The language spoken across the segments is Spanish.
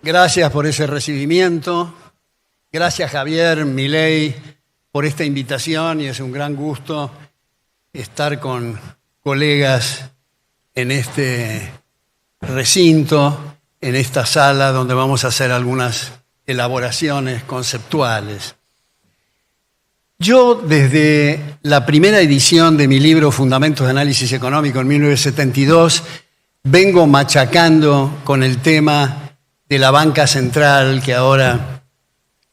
Gracias por ese recibimiento. Gracias, Javier Milei, por esta invitación, y es un gran gusto estar con colegas en este recinto, en esta sala donde vamos a hacer algunas elaboraciones conceptuales. Yo, desde la primera edición de mi libro Fundamentos de Análisis Económico en 1972, vengo machacando con el tema de la banca central que ahora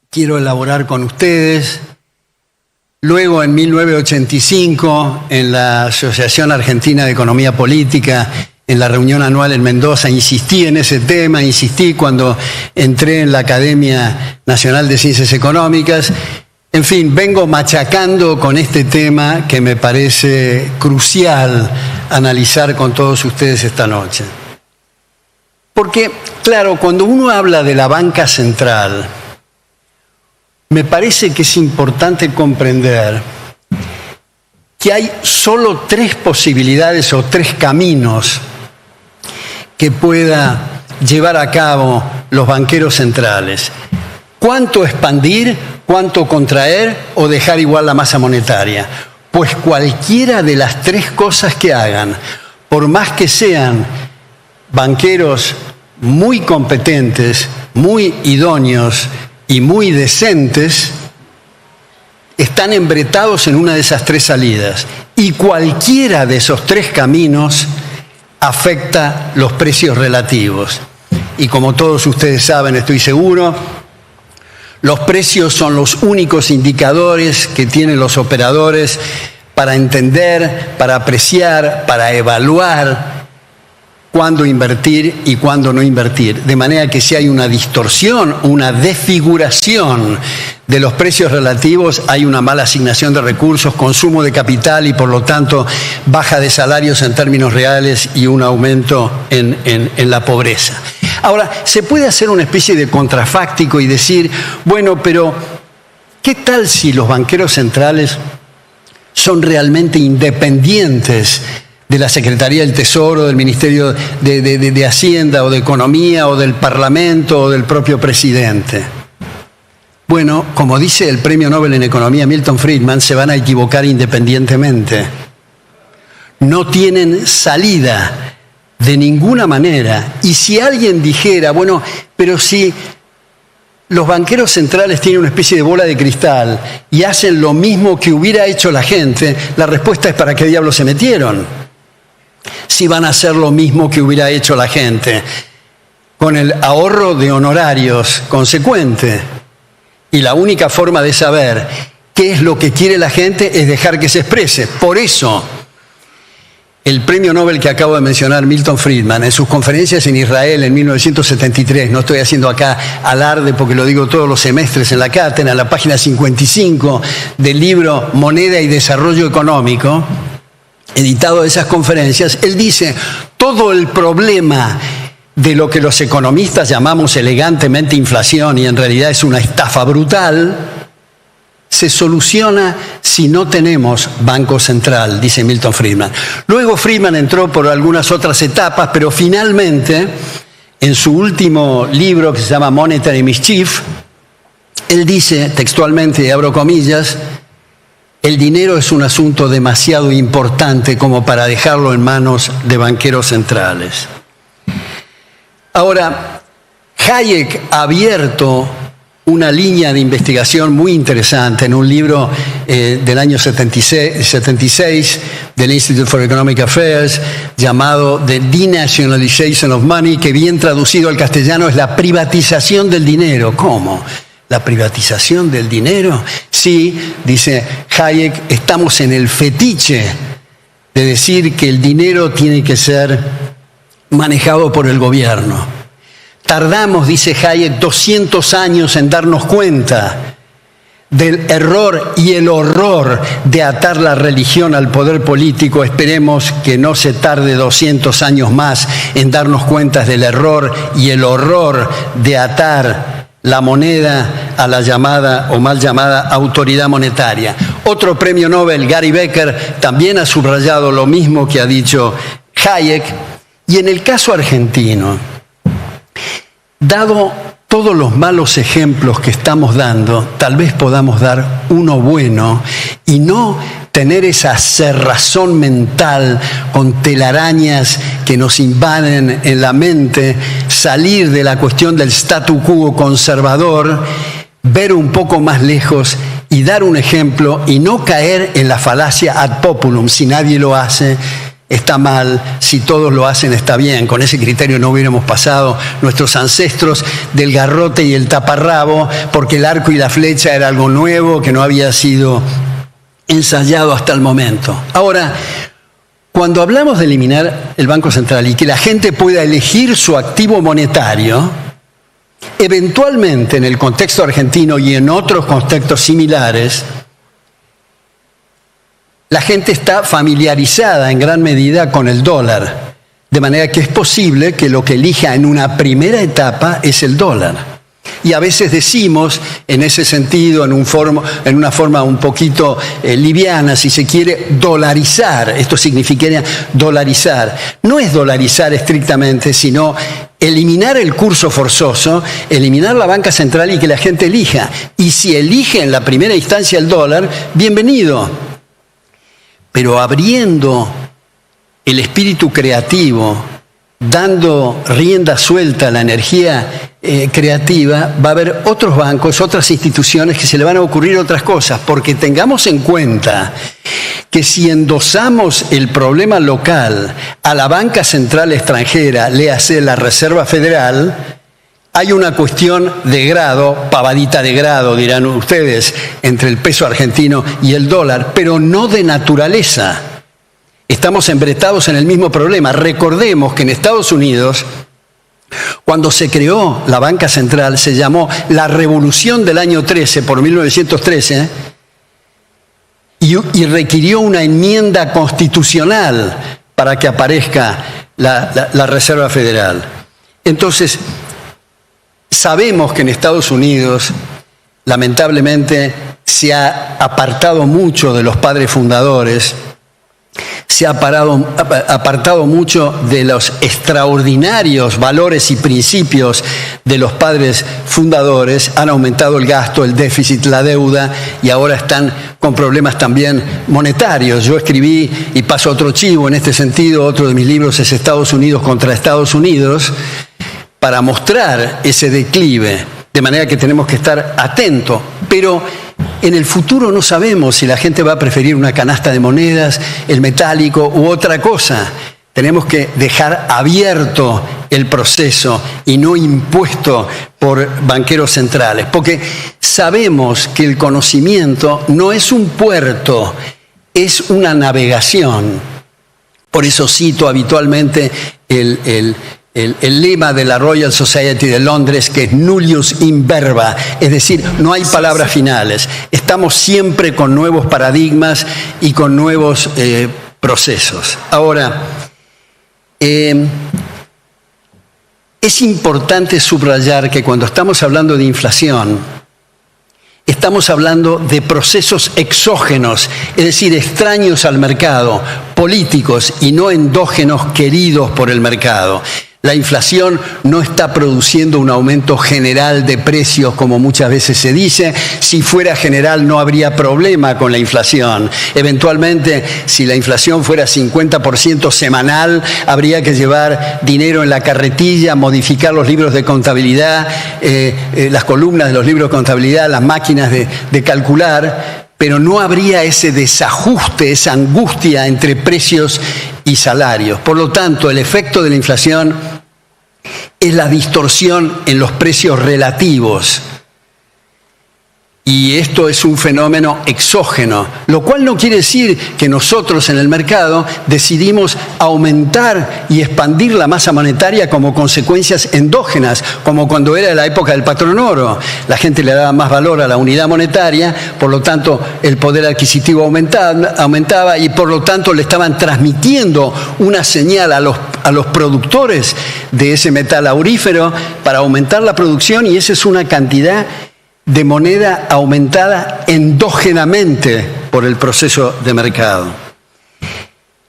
quiero elaborar con ustedes. Luego, en 1985, en la Asociación Argentina de Economía Política, en la reunión anual en Mendoza, insistí en ese tema, insistí cuando entré en la Academia Nacional de Ciencias Económicas. En fin, vengo machacando con este tema que me parece crucial analizar con todos ustedes esta noche. Porque, claro, cuando uno habla de la banca central, me parece que es importante comprender que hay solo tres posibilidades o tres caminos que pueda llevar a cabo los banqueros centrales. ¿Cuánto expandir, cuánto contraer o dejar igual la masa monetaria? Pues cualquiera de las tres cosas que hagan, por más que sean banqueros muy competentes, muy idóneos y muy decentes, están embretados en una de esas tres salidas. Y cualquiera de esos tres caminos afecta los precios relativos. Y como todos ustedes saben, estoy seguro, los precios son los únicos indicadores que tienen los operadores para entender, para apreciar, para evaluar cuándo invertir y cuándo no invertir. De manera que si hay una distorsión, una desfiguración de los precios relativos, hay una mala asignación de recursos, consumo de capital y por lo tanto baja de salarios en términos reales y un aumento en la pobreza. Ahora, se puede hacer una especie de contrafáctico y decir, bueno, pero ¿qué tal si los banqueros centrales son realmente independientes de la Secretaría del Tesoro, del Ministerio de Hacienda o de Economía o del Parlamento o del propio presidente? Bueno, como dice el Premio Nobel en Economía Milton Friedman, se van a equivocar independientemente. No tienen salida de ninguna manera. Y si alguien dijera, bueno, pero si los banqueros centrales tienen una especie de bola de cristal y hacen lo mismo que hubiera hecho la gente, la respuesta es ¿para qué diablos se metieron? Si van a hacer lo mismo que hubiera hecho la gente, con el ahorro de honorarios consecuente. Y la única forma de saber qué es lo que quiere la gente es dejar que se exprese. Por eso, el premio Nobel que acabo de mencionar, Milton Friedman, en sus conferencias en Israel en 1973, no estoy haciendo acá alarde porque lo digo todos los semestres en la cátedra, en la página 55 del libro Moneda y Desarrollo Económico, editado de esas conferencias, él dice, todo el problema de lo que los economistas llamamos elegantemente inflación, y en realidad es una estafa brutal, se soluciona si no tenemos Banco Central, dice Milton Friedman. Luego Friedman entró por algunas otras etapas, pero finalmente, en su último libro que se llama Monetary Mischief, él dice textualmente, y abro comillas, el dinero es un asunto demasiado importante como para dejarlo en manos de banqueros centrales. Ahora, Hayek ha abierto una línea de investigación muy interesante en un libro del año 76 del Institute for Economic Affairs llamado The Denationalization of Money, que bien traducido al castellano es la privatización del dinero. ¿Cómo? ¿La privatización del dinero? Sí, dice Hayek, estamos en el fetiche de decir que el dinero tiene que ser manejado por el gobierno. Tardamos, dice Hayek, 200 años en darnos cuenta del error y el horror de atar la religión al poder político. Esperemos que no se tarde 200 años más en darnos cuenta del error y el horror de atar la moneda a la llamada o mal llamada autoridad monetaria. Otro premio Nobel, Gary Becker, también ha subrayado lo mismo que ha dicho Hayek. Y en el caso argentino, Dado todos los malos ejemplos que estamos dando, tal vez podamos dar uno bueno y no tener esa cerrazón mental con telarañas que nos invaden en la mente, salir de la cuestión del statu quo conservador, ver un poco más lejos y dar un ejemplo y no caer en la falacia ad populum. Si nadie lo hace, está mal; si todos lo hacen, está bien. Con ese criterio no hubiéramos pasado nuestros ancestros del garrote y el taparrabo, porque el arco y la flecha era algo nuevo que no había sido ensayado hasta el momento. Ahora, cuando hablamos de eliminar el Banco Central y que la gente pueda elegir su activo monetario, eventualmente en el contexto argentino y en otros contextos similares, la gente está familiarizada en gran medida con el dólar, de manera que es posible que lo que elija en una primera etapa es el dólar. Y a veces decimos, en ese sentido, en una forma un poquito liviana, si se quiere, dolarizar. Esto significaría dolarizar. No es dolarizar estrictamente, sino eliminar el curso forzoso, eliminar la banca central y que la gente elija. Y si elige en la primera instancia el dólar, bienvenido. Pero abriendo el espíritu creativo, dando rienda suelta a la energía creativa, va a haber otros bancos, otras instituciones que se le van a ocurrir otras cosas, porque tengamos en cuenta que si endosamos el problema local a la banca central extranjera, léase la Reserva Federal, hay una cuestión de grado, pavadita de grado, dirán ustedes, entre el peso argentino y el dólar, pero no de naturaleza. Estamos embretados en el mismo problema. Recordemos que en Estados Unidos, cuando se creó la banca central, se llamó la Revolución del año 13, por 1913, y requirió una enmienda constitucional para que aparezca la Reserva Federal. Entonces, sabemos que en Estados Unidos, lamentablemente, se ha apartado mucho de los padres fundadores, se ha apartado mucho de los extraordinarios valores y principios de los padres fundadores, han aumentado el gasto, el déficit, la deuda, y ahora están con problemas también monetarios. Yo escribí, y paso otro chivo en este sentido, otro de mis libros es Estados Unidos contra Estados Unidos, para mostrar ese declive, de manera que tenemos que estar atentos. Pero en el futuro no sabemos si la gente va a preferir una canasta de monedas, el metálico u otra cosa. Tenemos que dejar abierto el proceso y no impuesto por banqueros centrales, porque sabemos que el conocimiento no es un puerto, es una navegación. Por eso cito habitualmente el lema de la Royal Society de Londres, que es nullius in verba, es decir, no hay palabras finales. Estamos siempre con nuevos paradigmas y con nuevos procesos. Ahora, es importante subrayar que cuando estamos hablando de inflación, estamos hablando de procesos exógenos, es decir, extraños al mercado, políticos y no endógenos queridos por el mercado. La inflación no está produciendo un aumento general de precios, como muchas veces se dice. Si fuera general no habría problema con la inflación. Eventualmente, si la inflación fuera 50% semanal, habría que llevar dinero en la carretilla, modificar los libros de contabilidad, las columnas de los libros de contabilidad, las máquinas de calcular, pero no habría ese desajuste, esa angustia entre precios y salarios. Por lo tanto, el efecto de la inflación es la distorsión en los precios relativos. Y esto es un fenómeno exógeno, lo cual no quiere decir que nosotros en el mercado decidimos aumentar y expandir la masa monetaria como consecuencias endógenas, como cuando era la época del patrón oro. La gente le daba más valor a la unidad monetaria, por lo tanto el poder adquisitivo aumentaba y por lo tanto le estaban transmitiendo una señal a los productores de ese metal aurífero para aumentar la producción, y esa es una cantidad de moneda aumentada endógenamente por el proceso de mercado.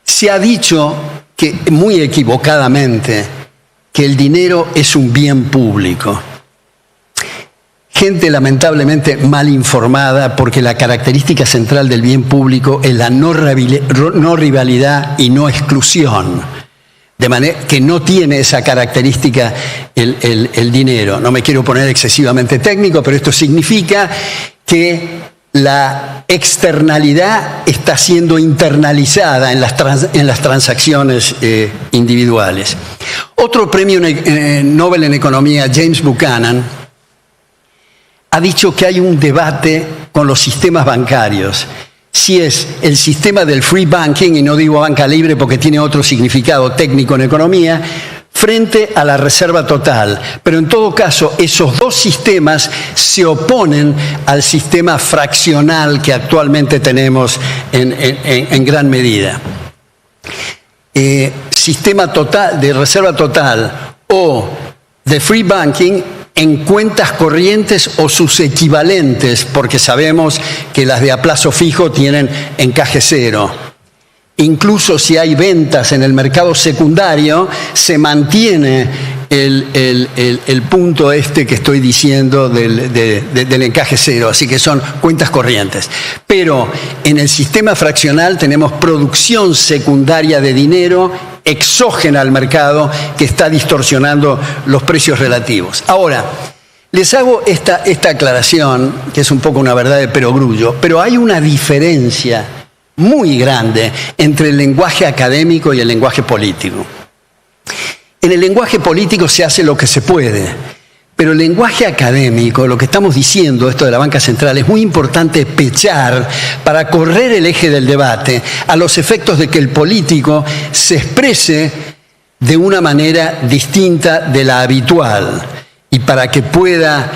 Se ha dicho que, muy equivocadamente, que el dinero es un bien público. Gente lamentablemente mal informada, porque la característica central del bien público es la no rivalidad y no exclusión. De manera que no tiene esa característica el dinero. No me quiero poner excesivamente técnico, pero esto significa que la externalidad está siendo internalizada en las transacciones individuales. Otro premio Nobel en Economía, James Buchanan, ha dicho que hay un debate con los sistemas bancarios. Si es el sistema del free banking, y no digo banca libre porque tiene otro significado técnico en economía, frente a la reserva total. Pero en todo caso, esos dos sistemas se oponen al sistema fraccional que actualmente tenemos en gran medida. Sistema total, de reserva total o de free banking en cuentas corrientes o sus equivalentes, porque sabemos que las de a plazo fijo tienen encaje cero. Incluso si hay ventas en el mercado secundario, se mantiene el punto que estoy diciendo del encaje cero, así que son cuentas corrientes. Pero en el sistema fraccional tenemos producción secundaria de dinero exógena al mercado que está distorsionando los precios relativos. Ahora, les hago esta aclaración, que es un poco una verdad de perogrullo, pero hay una diferencia muy grande entre el lenguaje académico y el lenguaje político. En el lenguaje político se hace lo que se puede, pero el lenguaje académico, lo que estamos diciendo, esto de la banca central, es muy importante pechar para correr el eje del debate a los efectos de que el político se exprese de una manera distinta de la habitual y para que pueda,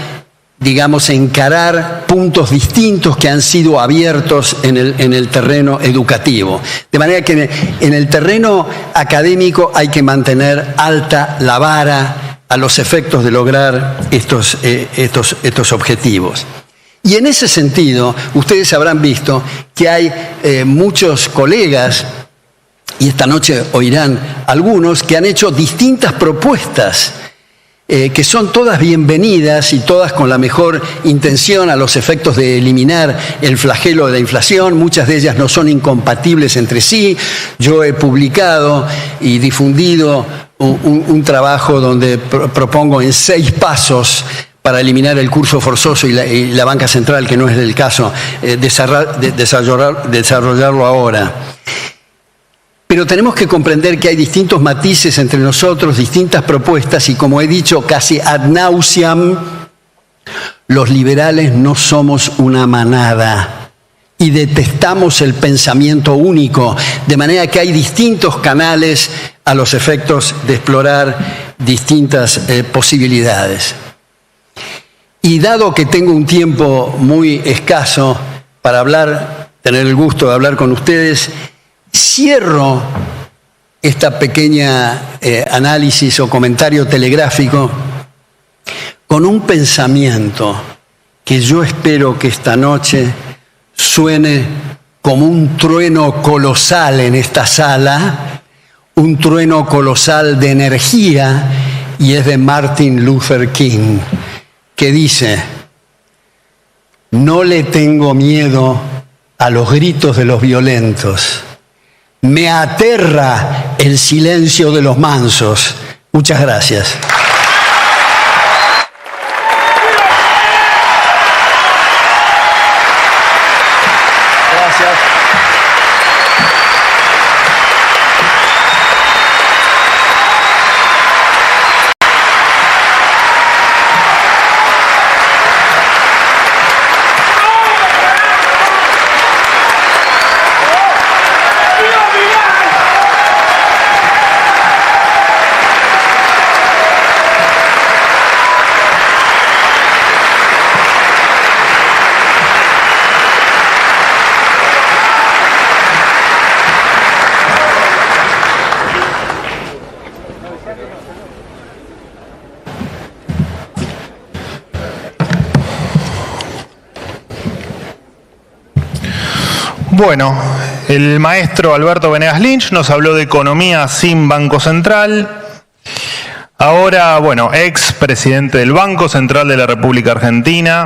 digamos, encarar puntos distintos que han sido abiertos en el terreno educativo. De manera que en el terreno académico hay que mantener alta la vara a los efectos de lograr estos objetivos. Y en ese sentido, ustedes habrán visto que hay muchos colegas, y esta noche oirán algunos, que han hecho distintas propuestas que son todas bienvenidas y todas con la mejor intención a los efectos de eliminar el flagelo de la inflación. Muchas de ellas no son incompatibles entre sí. Yo he publicado y difundido un trabajo donde propongo en 6 pasos para eliminar el curso forzoso y la banca central, que no es el caso, desarrollarlo ahora. Pero tenemos que comprender que hay distintos matices entre nosotros, distintas propuestas, y como he dicho casi ad nauseam, los liberales no somos una manada y detestamos el pensamiento único, de manera que hay distintos canales a los efectos de explorar distintas posibilidades. Y dado que tengo un tiempo muy escaso para tener el gusto de hablar con ustedes, cierro esta pequeña análisis o comentario telegráfico con un pensamiento que yo espero que esta noche suene como un trueno colosal en esta sala, un trueno colosal de energía, y es de Martin Luther King, que dice: no le tengo miedo a los gritos de los violentos. Me aterra el silencio de los mansos. Muchas gracias. Gracias. Bueno, el maestro Alberto Venegas Lynch nos habló de economía sin Banco Central. ahora, bueno, ex presidente del Banco Central de la República Argentina.